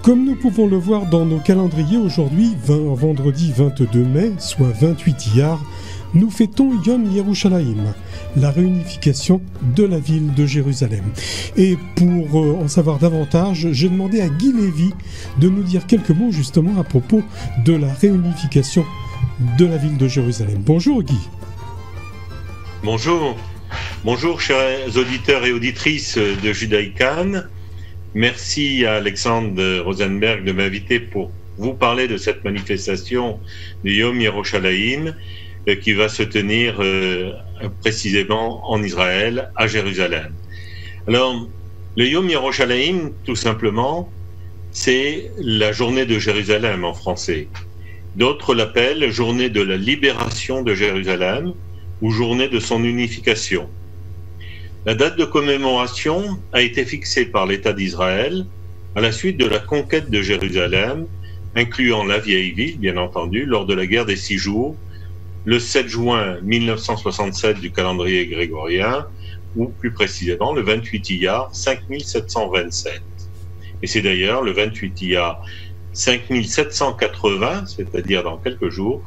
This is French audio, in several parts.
Comme nous pouvons le voir dans nos calendriers aujourd'hui, vendredi 22 mai, soit 28 Iyar, nous fêtons Yom Yerushalayim, la réunification de la ville de Jérusalem. Et pour en savoir davantage, j'ai demandé à Guy Lévy de nous dire quelques mots justement à propos de la réunification de la ville de Jérusalem. Bonjour Guy. Bonjour. Bonjour chers auditeurs et auditrices de Judaïcan. Merci à Alexandre Rosenberg de m'inviter pour vous parler de cette manifestation de Yom Yerushalayim qui va se tenir précisément en Israël, à Jérusalem. Alors, le Yom Yerushalayim, tout simplement, c'est la journée de Jérusalem en français. D'autres l'appellent journée de la libération de Jérusalem ou journée de son unification. La date de commémoration a été fixée par l'État d'Israël à la suite de la conquête de Jérusalem, incluant la vieille ville, bien entendu, lors de la guerre des 6 jours, le 7 juin 1967 du calendrier grégorien, ou plus précisément le 28 Iyar 5727. Et c'est d'ailleurs le 28 Iyar 5780, c'est-à-dire dans quelques jours,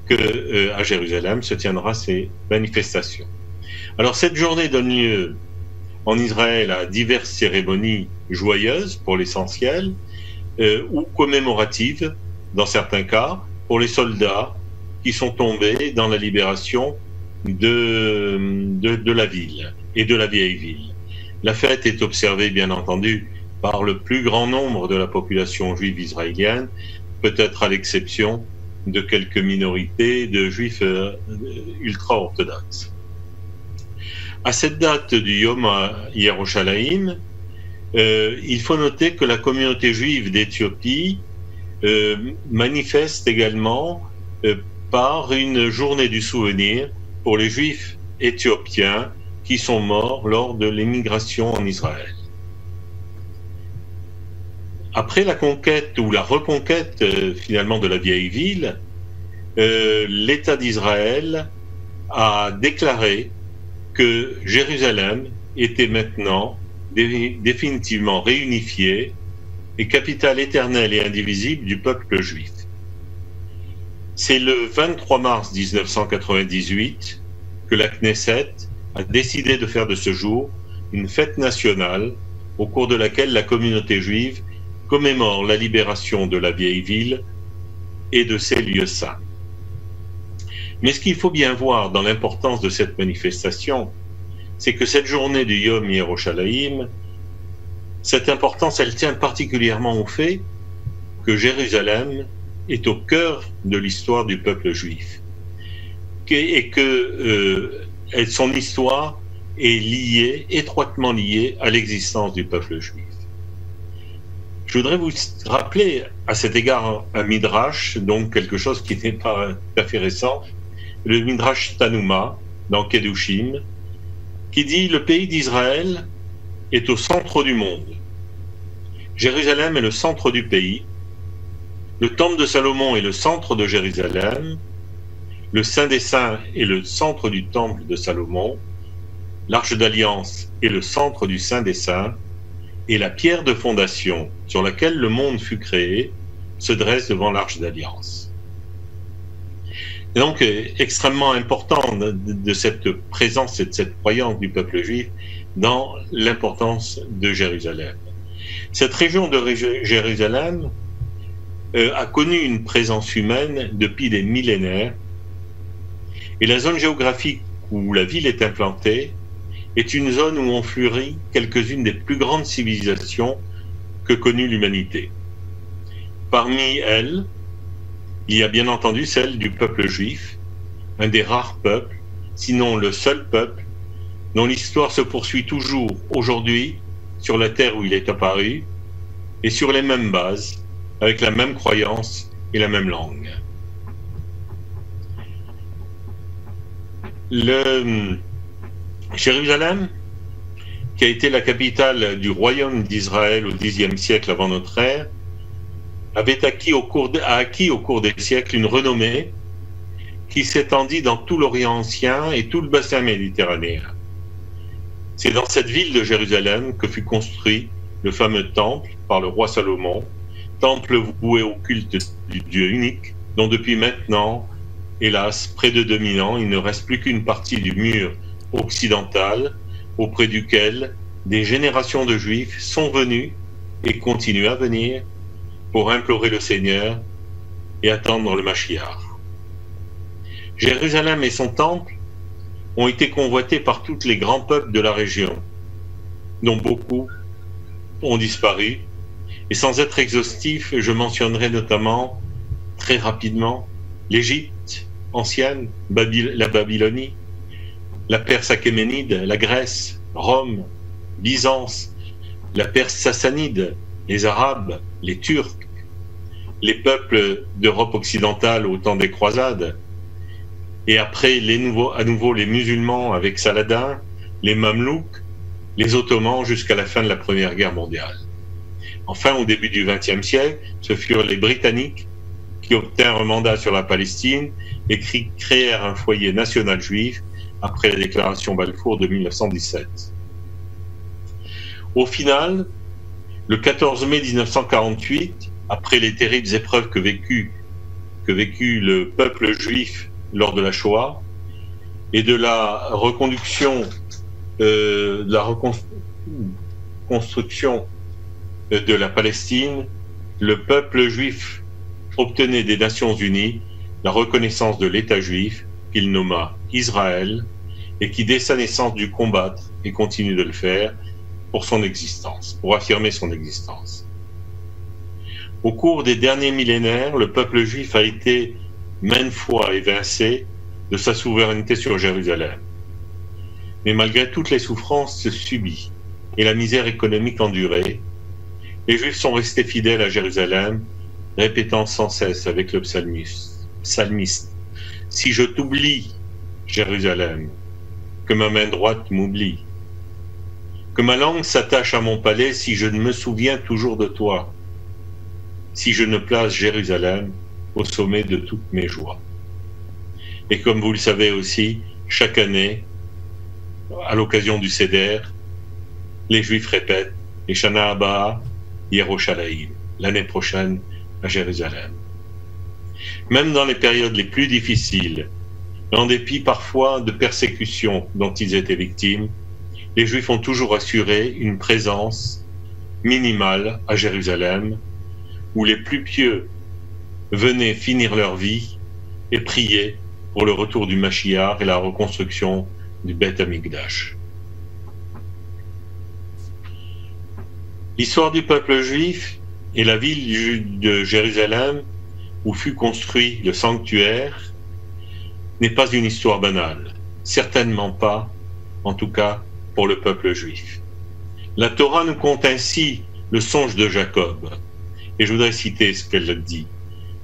que à Jérusalem se tiendra ces manifestations. Alors cette journée donne lieu en Israël à diverses cérémonies joyeuses pour l'essentiel, ou commémoratives dans certains cas, pour les soldats qui sont tombés dans la libération de la ville et de la vieille ville. La fête est observée bien entendu par le plus grand nombre de la population juive israélienne, peut-être à l'exception de quelques minorités de juifs ultra-orthodoxes. À cette date du Yom Yerushalayim, il faut noter que la communauté juive d'Éthiopie manifeste également par une journée du souvenir pour les juifs éthiopiens qui sont morts lors de l'émigration en Israël. Après la conquête ou la reconquête finalement de la vieille ville, l'État d'Israël a déclaré que Jérusalem était maintenant définitivement réunifiée et capitale éternelle et indivisible du peuple juif. C'est le 23 mars 1998 que la Knesset a décidé de faire de ce jour une fête nationale au cours de laquelle la communauté juive commémore la libération de la vieille ville et de ses lieux saints. Mais ce qu'il faut bien voir dans l'importance de cette manifestation, c'est que cette journée du Yom Yerushalayim, cette importance, elle tient particulièrement au fait que Jérusalem est au cœur de l'histoire du peuple juif et que son histoire est liée, étroitement liée à l'existence du peuple juif. Je voudrais vous rappeler à cet égard un midrash, donc quelque chose qui n'est pas tout à fait récent, le midrash Tanuma dans Kedushim, qui dit: le pays d'Israël est au centre du monde. Jérusalem est le centre du pays. Le temple de Salomon est le centre de Jérusalem. Le Saint des Saints est le centre du temple de Salomon. L'Arche d'Alliance est le centre du Saint des Saints. Et la pierre de fondation sur laquelle le monde fut créé se dresse devant l'Arche d'Alliance. Et donc, extrêmement important de cette présence et de cette croyance du peuple juif dans l'importance de Jérusalem. Cette région de Jérusalem a connu une présence humaine depuis des millénaires, et la zone géographique où la ville est implantée est une zone où ont fleuri quelques-unes des plus grandes civilisations que connut l'humanité. Parmi elles, il y a bien entendu celle du peuple juif, un des rares peuples, sinon le seul peuple, dont l'histoire se poursuit toujours aujourd'hui sur la terre où il est apparu, et sur les mêmes bases, avec la même croyance et la même langue. Jérusalem, qui a été la capitale du royaume d'Israël au Xe siècle avant notre ère, avait acquis au cours des siècles une renommée qui s'étendit dans tout l'Orient ancien et tout le bassin méditerranéen. C'est dans cette ville de Jérusalem que fut construit le fameux temple par le roi Salomon, temple voué au culte du Dieu unique, dont depuis maintenant, hélas, près de 2000 ans, il ne reste plus qu'une partie du mur occidental auprès duquel des générations de Juifs sont venus et continuent à venir pour implorer le Seigneur et attendre le Mashiach. Jérusalem et son temple ont été convoités par tous les grands peuples de la région, dont beaucoup ont disparu. Et sans être exhaustif, je mentionnerai notamment, très rapidement, l'Égypte ancienne, la Babylonie, la Perse achéménide, la Grèce, Rome, Byzance, la Perse sassanide, les Arabes, les Turcs, les peuples d'Europe occidentale au temps des croisades, et après à nouveau les musulmans avec Saladin, les Mamelouks, les Ottomans jusqu'à la fin de la Première Guerre mondiale. Enfin, au début du XXe siècle, ce furent les Britanniques qui obtinrent un mandat sur la Palestine et créèrent un foyer national juif après la déclaration Balfour de 1917. Au final, le 14 mai 1948, après les terribles épreuves que vécut le peuple juif lors de la Shoah et de la reconstruction de la Palestine, le peuple juif obtenait des Nations Unies la reconnaissance de l'État juif qu'il nomma Israël et qui dès sa naissance dut combattre et continue de le faire pour son existence, pour affirmer son existence. Au cours des derniers millénaires, le peuple juif a été maintes fois évincé de sa souveraineté sur Jérusalem. Mais malgré toutes les souffrances subies et la misère économique endurée, les Juifs sont restés fidèles à Jérusalem, répétant sans cesse avec le psalmiste, « Si je t'oublie, Jérusalem, que ma main droite m'oublie, que ma langue s'attache à mon palais si je ne me souviens toujours de toi, si je ne place Jérusalem au sommet de toutes mes joies. » Et comme vous le savez aussi, chaque année, à l'occasion du Seder, les Juifs répètent « Et Shana Abba, Yerushalayim » l'année prochaine à Jérusalem. Même dans les périodes les plus difficiles, en dépit parfois de persécutions dont ils étaient victimes, les Juifs ont toujours assuré une présence minimale à Jérusalem, où les plus pieux venaient finir leur vie et prier pour le retour du Mashiach et la reconstruction du Beth Amikdash. L'histoire du peuple juif et la ville de Jérusalem où fut construit le sanctuaire n'est pas une histoire banale, certainement pas, en tout cas pour le peuple juif. La Torah nous conte ainsi le songe de Jacob, et je voudrais citer ce qu'elle dit.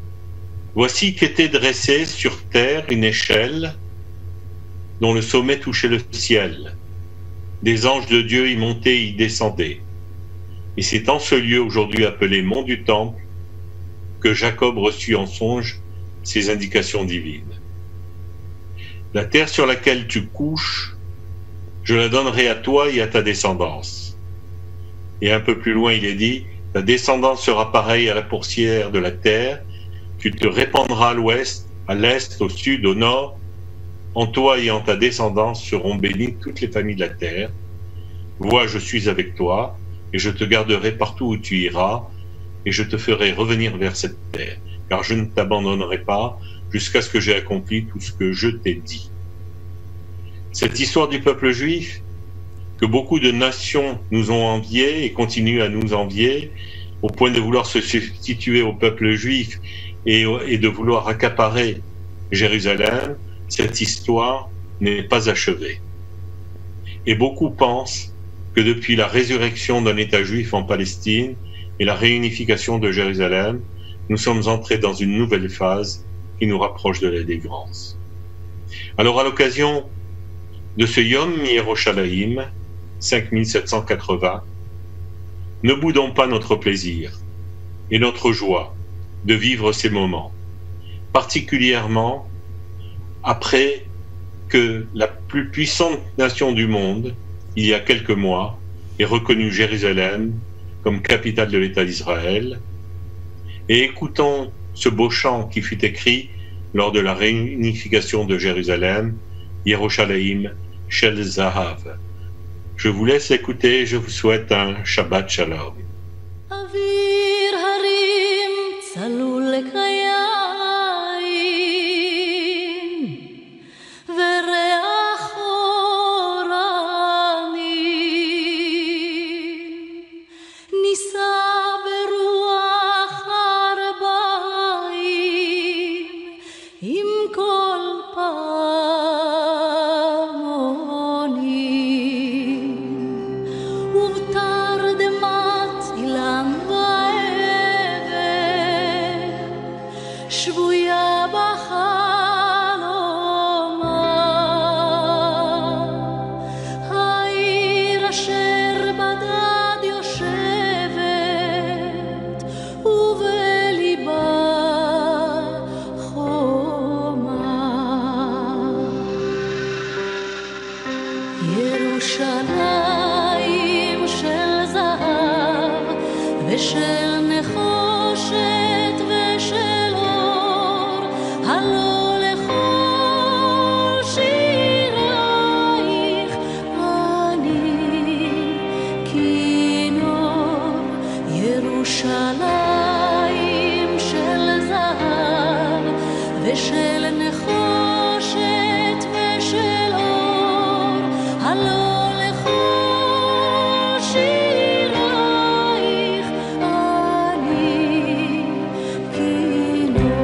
« Voici qu'était dressée sur terre une échelle dont le sommet touchait le ciel. Des anges de Dieu y montaient et y descendaient. Et c'est en ce lieu aujourd'hui appelé Mont du Temple que Jacob reçut en songe ces indications divines. La terre sur laquelle tu couches, je la donnerai à toi et à ta descendance. » Et un peu plus loin, il est dit, ta descendance sera pareille à la poussière de la terre, tu te répandras à l'ouest, à l'est, au sud, au nord. En toi et en ta descendance seront bénies toutes les familles de la terre. Vois, je suis avec toi, et je te garderai partout où tu iras, et je te ferai revenir vers cette terre, car je ne t'abandonnerai pas jusqu'à ce que j'ai accompli tout ce que je t'ai dit. Cette histoire du peuple juif, que beaucoup de nations nous ont envié et continuent à nous envier, au point de vouloir se substituer au peuple juif et de vouloir accaparer Jérusalem, cette histoire n'est pas achevée. Et beaucoup pensent que depuis la résurrection d'un État juif en Palestine et la réunification de Jérusalem, nous sommes entrés dans une nouvelle phase qui nous rapproche de la délivrance. Alors à l'occasion de ce Yom Yerushalayim 5780, ne boudons pas notre plaisir et notre joie de vivre ces moments, particulièrement après que la plus puissante nation du monde, il y a quelques mois, ait reconnu Jérusalem comme capitale de l'État d'Israël, et écoutons ce beau chant qui fut écrit lors de la réunification de Jérusalem, Yerushalayim Shel Zahav. Je vous laisse écouter, je vous souhaite un Shabbat Shalom. אוויר הרים צלול לקיים וריח אורנים נישא ברוח ארבעים עם כל פעמונים ובתרדמת אילן שבויה בחלומה העיר אשר בדד יושבת ובליבה חומה ירושלים של זהב ושל נחושת ושל הלא לכל שירייך אני כינור ירושלים של זהב ושל נחושת ושל אור הלא לכל שירייך אני כינור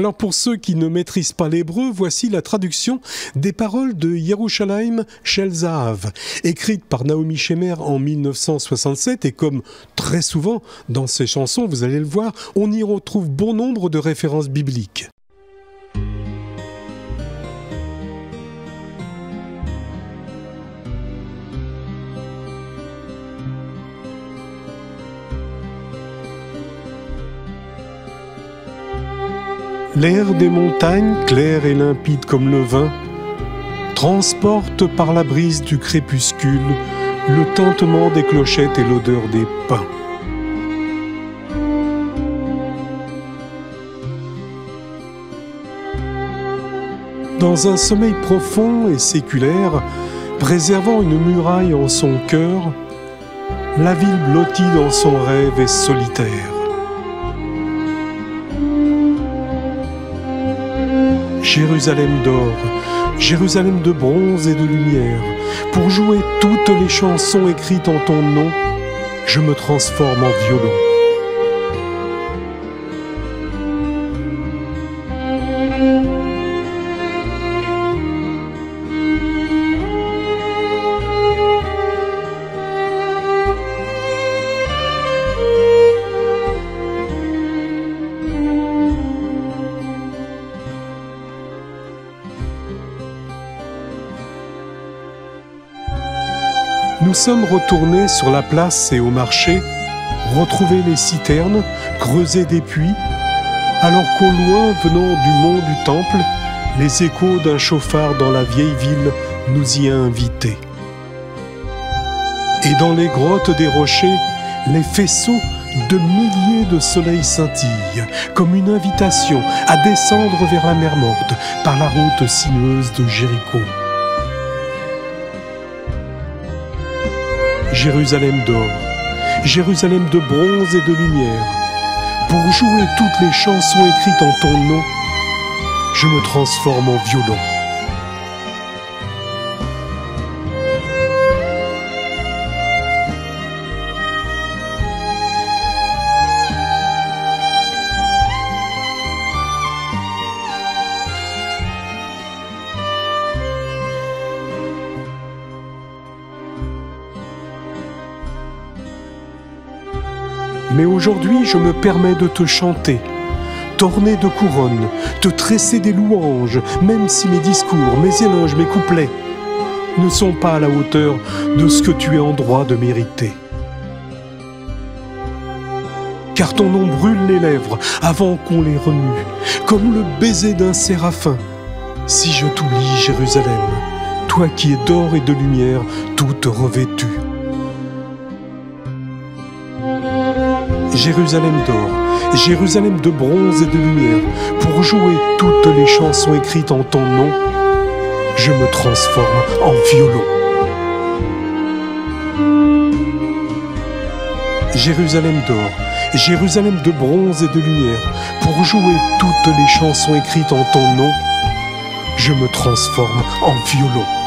Alors pour ceux qui ne maîtrisent pas l'hébreu, voici la traduction des paroles de Yerushalayim Shel Zahav, écrite par Naomi Shemer en 1967, et comme très souvent dans ces chansons, vous allez le voir, on y retrouve bon nombre de références bibliques. L'air des montagnes, clair et limpide comme le vin, transporte par la brise du crépuscule le tintement des clochettes et l'odeur des pins. Dans un sommeil profond et séculaire, préservant une muraille en son cœur, la ville blottie dans son rêve est solitaire. Jérusalem d'or, Jérusalem de bronze et de lumière, pour jouer toutes les chansons écrites en ton nom, je me transforme en violon. Nous sommes retournés sur la place et au marché, retrouver les citernes, creuser des puits, alors qu'au loin, venant du mont du Temple, les échos d'un chauffard dans la vieille ville nous y a invités. Et dans les grottes des rochers, les faisceaux de milliers de soleils scintillent, comme une invitation à descendre vers la mer Morte par la route sinueuse de Jéricho. Jérusalem d'or, Jérusalem de bronze et de lumière, pour jouer toutes les chansons écrites en ton nom, je me transforme en violon. Mais aujourd'hui, je me permets de te chanter, t'orner de couronnes, te tresser des louanges, même si mes discours, mes éloges, mes couplets ne sont pas à la hauteur de ce que tu es en droit de mériter. Car ton nom brûle les lèvres avant qu'on les remue, comme le baiser d'un séraphin. Si je t'oublie, Jérusalem, toi qui es d'or et de lumière, toute revêtue. Jérusalem d'or, Jérusalem de bronze et de lumière, pour jouer toutes les chansons écrites en ton nom, je me transforme en violon. Jérusalem d'or, Jérusalem de bronze et de lumière, pour jouer toutes les chansons écrites en ton nom, je me transforme en violon.